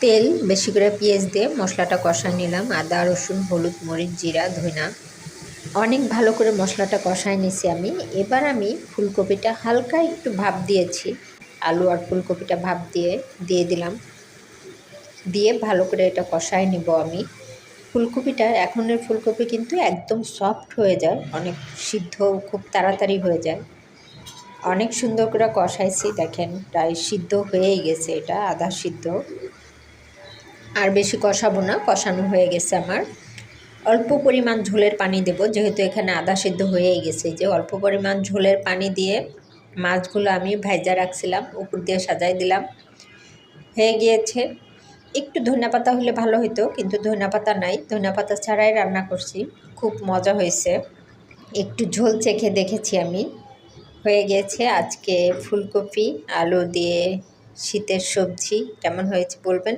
তেল বেশি করে পেঁয়াজ দিয়ে মশলাটা কষায় নিলাম। আদা, রসুন, হলুদ, মরিচ, জিরা, ধনিয়া অনেক ভালো করে মশলাটা কষায় নিছি আমি। এবার আমি ফুলকপিটা হালকা একটু ভাপ দিয়েছি, আলু আর ফুলকপিটা ভাপ দিয়ে দিলাম। দিয়ে ভালো করে এটা কষায় নিব আমি। ফুলকপিটা এখনের ফুলকপি কিন্তু একদম সফট হয়ে যায়, অনেক সিদ্ধ খুব তাড়াতাড়ি হয়ে যায়। অনেক সুন্দর করে কষাইছি, দেখেন প্রায় সিদ্ধ হয়েই গেছে, এটা আধা সিদ্ধ। আর বেশি কষাবো না, কষানো হয়ে গেছে আমার। অল্প পরিমাণ ঝোলের পানি দেব, যেহেতু এখানে আধা সিদ্ধ হয়েই গেছে। যে অল্প পরিমাণ ঝোলের পানি দিয়ে মাছগুলো আমি ভাজা রাখছিলাম উপর দিয়ে সাজাই দিলাম। হয়ে গিয়েছে। একটু ধনিয়াপাতা হলে ভালো হতো, কিন্তু ধনিয়াপাতা নাই, ধনিয়াপাতা ছাড়াই রান্না করছি। খুব মজা হয়েছে। একটু ঝোল চেখে দেখেছি আমি, হয়ে গিয়েছে। আজকে ফুলকপি আলু দিয়ে শীতের সবজি কেমন হয়েছে বলবেন।